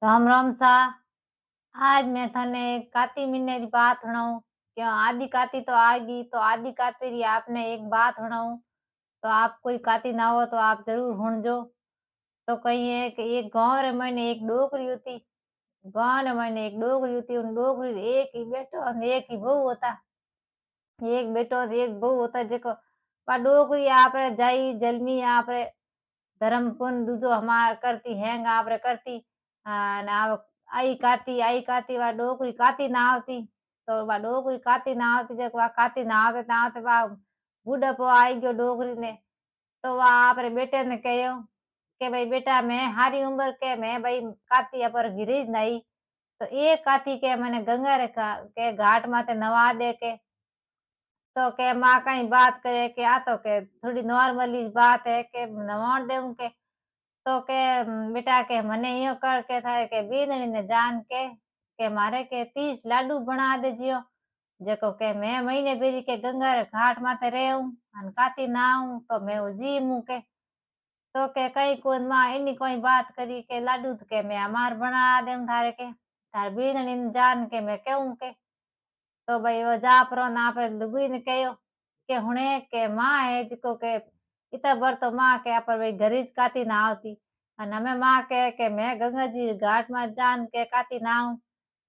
राम राम सा। आज मैं थने एक काती महीने की बात सुनाऊं। क्या आदि काती तो आएगी, तो आदि काती री आपने एक बात सुनाऊं। तो आप कोई काती ना हो तो आप जरूर सुनजो। तो कही है कि एक गांव रे मैंने एक डोकरी होती। गांव रे मैंने एक डोकरी होती, उन डोकरी रे एक ही बेटो और एक ही बहू होता। एक बेटो और एक बहू होता जेको पा डोकरी आपरे जाई जलमी आपरे धर्म पुण्य दूजो हमार करती हैंग आपरे करती। ना आई काती वा डोकरी काती ना आवती। तो वा डोकरी काती ना आवती जब वा काती ना आवते वा बुढ़ापो आई गयो डोकरी ने। तो वा आपरे बेटे ने कहो के भाई बेटा मैं हारी उम्र के मैं भाई काती पर गिरीज नहीं। तो एक काती के मैंने गंगा रे के घाट माथे नवा दे के। तो के माँ कई बात करे के आ तो के थोड़ी नॉर्मली बात है के नवाण देऊं तो के बेटा के मने यो कर के थारे के बींदणी ने जान के मारे के 30 लाडू बना देजियो। जेको के मैं महीने बेरी के गंगा रे घाट माथे रहूं अन काती ना आऊं तो मैं जी मुं के। तो के कई कोन मां इनी कोई बात करी के लाडू तो के मैं अमार बना देऊं थारे के थार बींदणी ने जान के मैं कहूं के। तो भाई वो जा परो ना पर डुबी ने कहो के हुणे के मां है जिको के इतना बर तो मां के पर भाई घरीज काती ना आवती। अने हमें मां कहे के मैं गंगा जी घाट में जान के काती ना आऊं।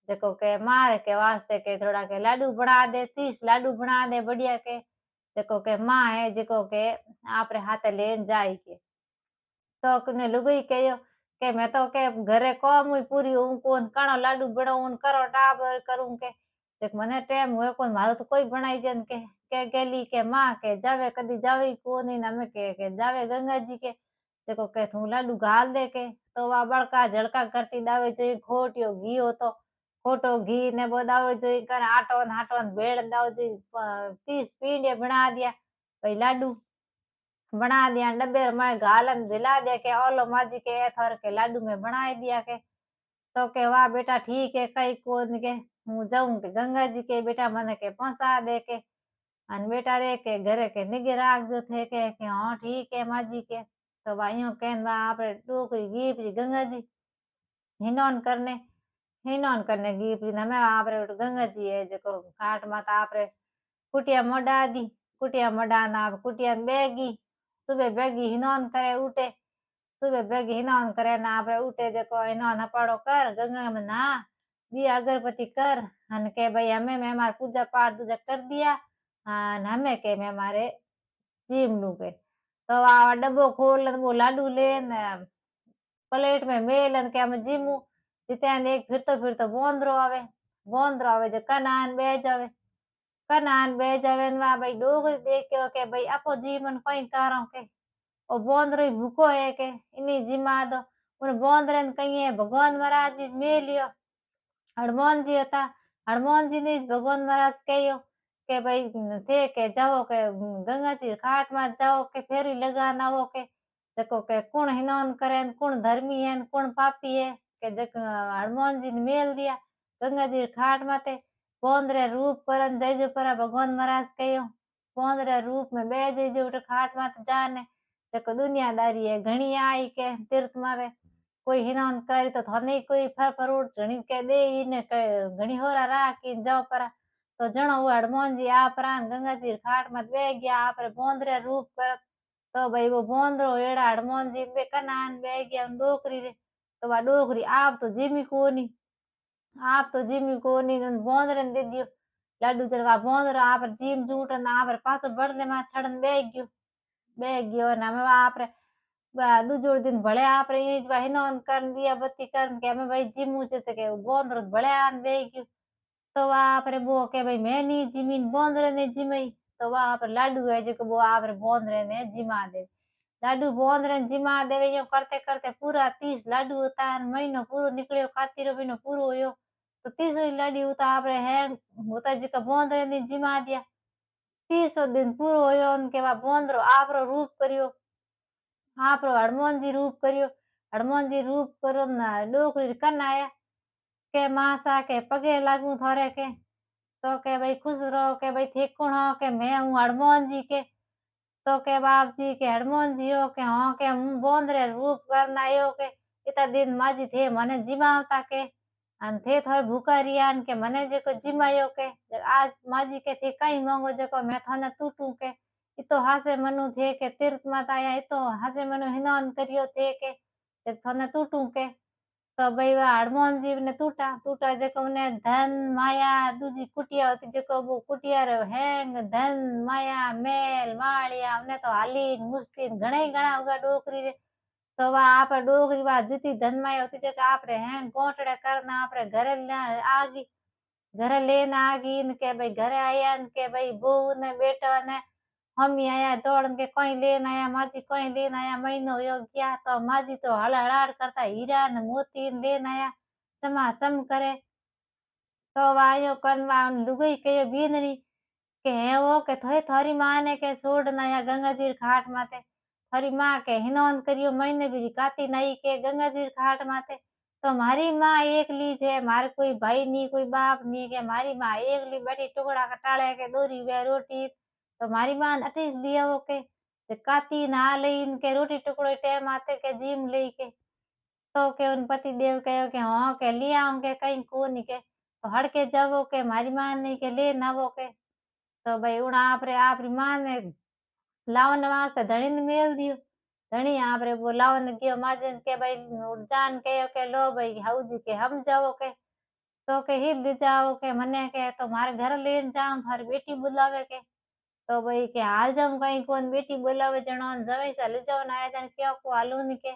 देखो के मार के वास्ते के थोड़ा के लाडू बना दे 30 लाडू बना दे बढ़िया के। देखो के मां है जिको के आपरे हाथे लेन जाई के। तो कने लुगाई कहो के मैं तो के घरे काम हुई पूरी हूं कोन काणो लाडू बनाऊं करो टाबर करूं के देख मने टेम हुए कोन मारो तो कोई बनाई देन के गेली के मां के जावे कदी जावे कोनी ना में के जावे गंगा जी के। देखो के तू लाडू घाल दे के। तो वा बड़का झड़का करती दावे जो खोटियो घी हो तो खोटो घी ने वो दावे जो कर आटो न भेड़ दावे जो 30 पींडे बना दिया भाई लाडू बना दिया डब्बे में घालन दिला दे के ओलो माजी के थर के लाडू में बनाई दिया के। तो के वाह बेटा ठीक है कई कोन के हूँ जाऊं के गंगा जी के बेटा मने के पहुंचा दे के। अन बेटा रे के घरे के निगे राख जो थे के हाँ ठीक है माजी के। तो भाइयों कहन बा आपरे डोकरी गीपरी गंगा जी हिनोन करने गीपरी नमे आपरे गंगा जी है जो घाट माता आपरे कुटिया मोड़ा दी। कुटिया मोड़ा ना कुटिया बेगी सुबह बेगी हिनोन करे उठे। सुबह बेगी हिनोन करे ना आपरे उठे देखो हिनोन हपाड़ो कर गंगा में ना दिया अगरबत्ती कर। अन के भाई हमें मैं हमारा पूजा पाठ दूजा कर दिया। हमें के मैं हमारे जीम लू के। तो आ डब्बो खोल वो लाडू ले प्लेट में मेल के हम जीमू जिते एक फिर तो बोंदरो आवे जो कनान बह जावे। कनान बह जावे न वा भाई डोगरी देख के भाई आपो जीवन कोई करो के ओ बोंदरो ही भूखो है के इनी जिमा दो। उन बोंदरे ने कही है भगवान महाराज जी मेलियो हनुमान जी था। हनुमान जी ने भगवान महाराज कहो के भाई थे के जाओ के गंगा जी घाट में जाओ के फेरी लगाना हो के देखो के कौन हिनौन करे कौन धर्मी है कौन पापी है के जक हनुमान जी ने मेल दिया गंगा जी घाट माते। पौंदरे रूप करन जय जो परा भगवान महाराज कहो पौंदरे रूप में बे जय जो घाट माते जाने देखो दुनियादारी है घणी आई के तीर्थ मारे कोई हिनौन करे तो थाने कोई फर फरूट घणी के दे ने घणी होरा राखी जाओ परा। तो जणो वो हनुमान जी आप रान गंगा जी घाट में बे गया आप बोंदरे रूप करत। तो भाई वो बोंदरो एड़ा हनुमान जी बे कनान बे गया डोकरी रे। तो वा डोकरी आप तो जिमी कोनी बोंदरे दे दियो लाडू चढ़वा बोंदरो आप जिम जूटन आप पास बढ़ने में छड़न बे गयो ना मैं आप दूजो दिन भले आप हिनौन कर दिया बत्ती कर के मैं भाई जिमू जते के बोंदरो भले आन बे गयो। तो वहाँ पर वो के भाई मैं नहीं जिमीन बोंदरे ने जिमई। तो वहाँ पर लाडू है जो वो आप बोंदरे ने जिमा दे लाडू बोंदरे ने जिमा देवे यो करते करते पूरा 30 लाडू होता है महीनो पूरो निकलियो कातिरो महीनो पूरो होयो। तो 30 लाडू होता आप है होता जी बोंदरे ने जिमा दिया 30 दिन पूरो होयो उनके बाद बोंदरो आपरो रूप करियो आपरो हनुमान जी रूप करियो। हनुमान जी रूप करो ना डोकरी कन आया के मासा के पगे लागू थोरे के। तो के भाई खुश रहो के भाई थे कौन हो के मैं हूँ हनुमान जी के। तो के बाप जी के हनुमान जी हो के हाँ के हूँ बोंदरे रूप करना आयो के एता दिन माजी थे मने जिमावता के अन थे थोय भूखा रिया के मने जेको जिमायो के आज माजी के थे कई मांगो जेको मैं थाने तूटू के इतो हासे मनु थे के तीर्थ माता आया इतो हासे मनु हिनौन करियो थे के थाने तूटू के तो भई हनुमान जी ने टूटा टूटा जेको ने धन माया दूजी कुटिया होती जेको वो कुटिया रे हैंग धन माया मेल माड़िया उन्हें तो हाली मुस्तीन घणे घणा होगा डोकरी रे तो वा आप डोकरी वा जीती धन माया होती जेका आप रे हैंग गोटड़े करना आप रे घरे आगी घरे लेन आगी इनके भाई घरे आया इनके भाई बहू ने बेटा ने हम आया दौड़ के कोई लेन आया माजी कोई लेन आया महीनो हो गया तो माजी तो हड़ हड़ाड़ करता हीरा ने मोती लेन आया समासम करे तो वायो कनवा लुगई के बीननी के हे वो के थोई थारी माँ ने के छोड़ नया गंगाजीर घाट माथे थारी माँ के हिनौन करियो महीने भी काती नहीं के गंगाजीर घाट माथे तो मारी माँ एकली है मारे कोई भाई नहीं कोई बाप नहीं के मारी माँ एकली बैठी टुकड़ा कटाले के दोरी वे रोटी तो मारी माँ अटीस लिया वो के काती नहा लई के रोटी टुकड़ो टाइम आते के जिम ले के तो के उन पति देव कहो के हाँ के लिया के कहीं को नहीं के तो हड़ के जावो के मारी माँ नहीं के ले नवो के तो भाई उन आपरी माँ ने लावन वास्ते धणी ने मेल दियो धणी आपरे वो लावन गयो माजन के भाई जान के लो भाई हाउजी के हम जाओ के तो के ही ले जाओ के मने के तो मारे घर लेन जाऊं थारी बेटी बुलावे के तो भाई के हाल जाऊं कहीं कोन बेटी बुलावे जणो जवे से ले जाओ ना आया जन क्यों को हालू नहीं के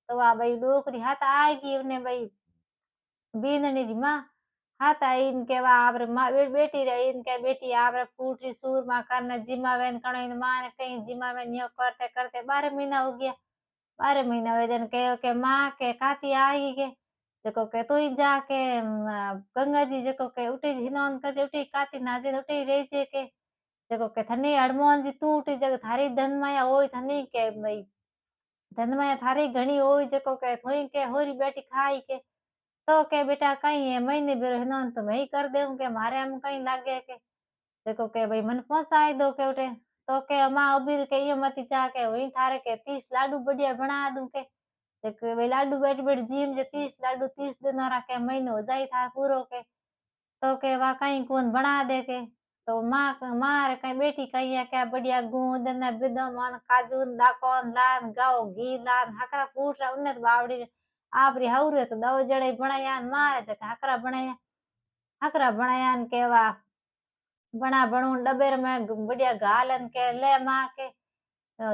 तो वा भाई डोकरी हाथ आएगी उन्हें भाई बींदनी री माँ हाथ आई इनके वा आपरे माँ बेटी रही इनके बेटी आपरे फूटरी सूर माँ करने जिमावेन कणो इन माँ ने कहीं जिमावेन यो करते करते 12 महीना हो गया 12 महीना हुए जन कहो के माँ के काती आई के जको के तू ही जाके गंगा जी जको के उठी हिनौन कर उठी काती नाजे उठी रही जे के जको के थनी हनुमान जी तू उठी जग थारी धन माया होई थनी के भाई धन माया थारी घणी होई जको के थोई के होरी बेटी खाई के तो के बेटा कहीं है महीने बेरो हिनौन तो मैं ही कर देऊं के मारे हम कहीं लागे के देखो के भाई मन पहुंचाई दो के उठे तो के माँ उबीर के यो मती चा के वही थारे के 30 लाडू बढ़िया बना दूं के देख भाई लाडू बैठ बैठ जिम जे 30 लाडू 30 दिन के महीनो हो जाई थार पूरो के तो के वा कहीं कौन बना दे के तो माँ रे कहीं बेटी कहीं है क्या बढ़िया गूंद ने बिदम काजू दाकोन लान गाओ घी लान हकरा फूट रहा उन्नत बावड़ी आपरी हाउरे तो दो जड़े बनाया मारे जका हकरा बनाया के वा बना बनू डबेर में बढ़िया घालन के ले माँ के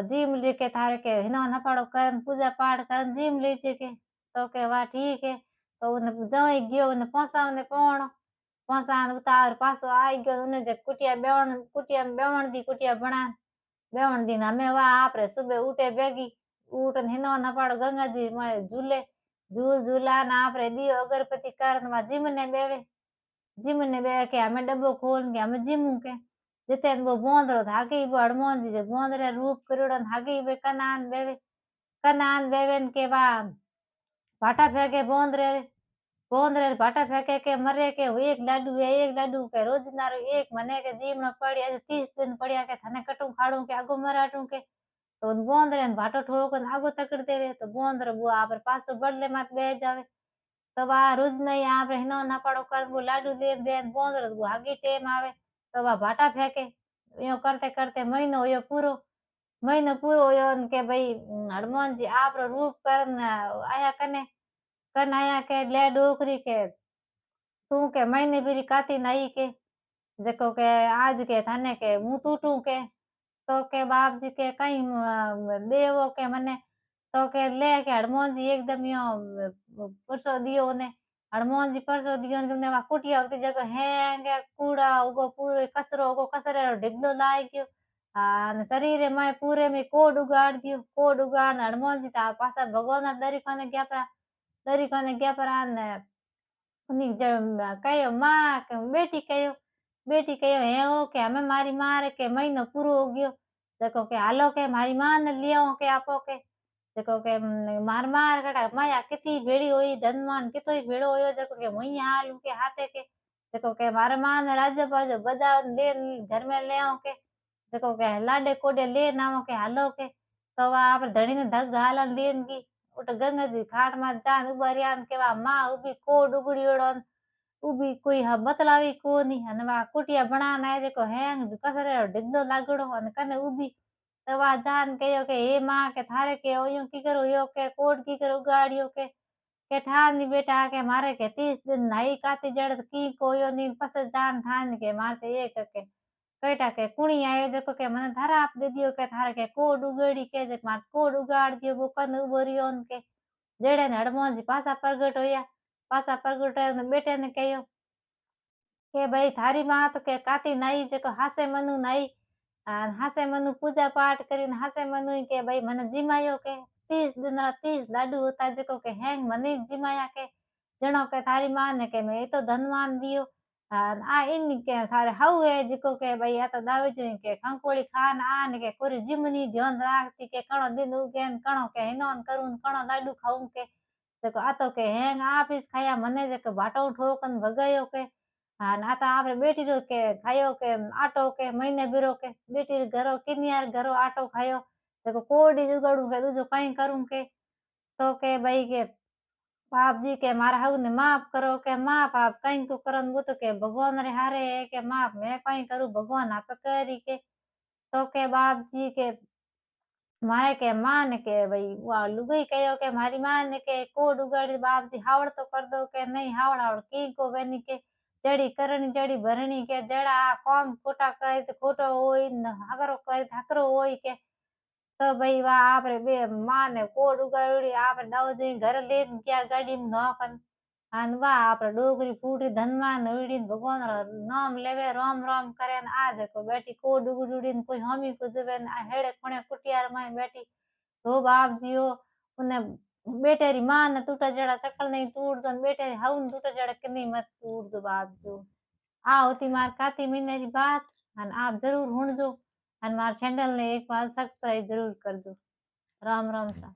जिम लेके थारे के हिनो नपाड़ो करन पूजा पाठ करन जिम लीजे के तो के वाह ठीक है तो उन जवई गयो उन पोसा ने पोण पोसा उतार पासो आई गयो उन जे कुटिया में बेवण दी कुटिया बना बेवण दी हमें वाह आपरे सुबह उठे बेगी उठन हिनो नपाड़ो गंगा जी में झूले झूल झूला ना आपरे दियो अगरबत्ती करन वा जिम ने बेवे जिम ने बेवे के हमें डब्बो खोल के हमें जिमू के जिते वो बोंदरो धागे वो हनुमान जी जे बोंदरे रूप करियोड़ो धागे वे कनान बेवेन के बा भाटा फेंके बोंदरे भाटा फेंके के मरे के एक लाडू के रोज नारो एक मने के जीव न पड़ी आज 30 दिन पड़िया के थने कटू खाड़ू के आगो मराटू के तो बोंदरे भाटो ठोक आगो तकड़ देवे तो बोंदरो वो आप पासो बदले मत बह जावे तो वा रोज नहीं आप हिनो ना पड़ो कर वो लाडू ले बेन बोंदरो वो आगे टेम आवे तो वा भाटा फेंके यो करते करते महीनो पूरो होयो के भाई हनुमान जी आपरो रूप करन आया कन आया के ले डोकरी के तू के महीने बीरी काती नहीं के जको के आज के थाने के मुंह टूटू के तो के बाप जी के कहीं देवो के मने तो के ले के हनुमान जी एकदम यो परसो दियो ने हनुमान जी परसो दियो ने वा कुटिया होती जगह हैंगे कूड़ा उगो पूरे कचरो उगो कचरे ढिगलो लाग गयो शरीर में पूरे में कोड उगाड़ हनुमान जी ता पासा भगवान दरी कने गया परा ने उन्हीं कहो माँ बेटी कहो हे हो के हमें मारी मार के महीनो पूरो हो गयो देखो के हालो के मारी माँ ने लिया के आपो के देखो के मार कटा माया कितनी भेड़ी हुई धनमान कितो ही भेड़ो होयो जको के मुई हाल के हाथे के देखो के मारे माँ ने राजो बाजो बदा ले घर में ले आओ के देखो के लाडे कोडे ले नाओ के हालो के तो आप धणी ने धग हालन लेन की उठ गंगा जी घाट मां जान उभा रहिया आहिनि के वा मां उभी कोड उगड़ियोड़ो उभी कोई बतलावी कोनी अने वा कुटिया बनान आए जेको हेंग कसरे ढिगलो लागड़ो अने कने उभी तो वा जान कहियो के हे मां के थारे के ओयो की करो यो के कोड की करो उगाड़ियो के ठानी बेटा के मारे के 30 दिन नाई काती जड़ की कोयो नी पस जान ठान के मारते एक के कईटा के कुणी आयो जेको के मने धराप दे दियो के थारे के कोड उगड़ी के जे मार कोड उगाड़ दियो वो कन उभो रहियो के जेड़े ने हड़मों जी पासा प्रगट होया पासा प्रगट होया ने बेटे ने कहियो के भई थारी मां तो के काती नाई जेको हासे मनु नाई हासे मनु पूजा पाठ करीने हासे मनु के भई मने जीमायो के 30 दिन रा 30 लाडू होता जेको के हेंग मने जीमाया के जणो के थारी मां ने के मैं तो धनवान दियो आ इन के थारे हाउ है जेको के भई आ तो दावे जो के खंकोड़ी खान आन के कोरी जिमनी ध्यान राखती के कणो दिन उगेन कणो के हिनोन करून कणो लाडू खाऊं के जेको आ तो के हेंग आपीस खाया मने जेको भाटो ठोकन भगायो के हाँ, ना तो आपरे बेटी रो के खायो के आटो के महीने बिरो के बेटी रे घरो किनियार घरो आटो खायो देखो कोडी जुगाड़ू के दूजो कई करूं के तो के भाई के बाप जी के मारा हाउ ने माफ करो के माफ आप कहीं को करन वो तो के भगवान रे हारे है के माफ मैं कहीं करूं भगवान आप करी के तो के बाप जी के मारे के मां ने के भई वा लुगाई कहियो के मारी मां ने के कोड उगाड़ी बाप जी हावड़ तो कर दो के नहीं हावड़ हावड़ की को बेनी के जड़ी करणी जड़ी भरणी के जड़ा कौम खोटा करे तो खोटो होई न हगरो करे तो हकरो होई के तो भई वा आपरे बे मां ने कोड उगाड़ी आपरे दाऊ जी घर लेन गया गाड़ी में नौकन अन वाह आपरे डोगरी फूटरी धनवान हुईड़ी भगवान रो नाम लेवे राम राम करे न आ देखो बेटी कोड उगड़ी कोई हामी को जवे न हेड़े कोणे कुटियार में बैठी तो बाप जियो उन्ने बेटे री मां ने टूटा जड़ा सकल नहीं तूड़ दो बेटे री हाउ न टूटा जड़ा किन्नी मत तूड़ दो बाप जो आ होती मार काती महीने री बात अन आप जरूर हुणजो अन मार चैनल ने एक बार सब्सक्राइब जरूर करजो राम राम सा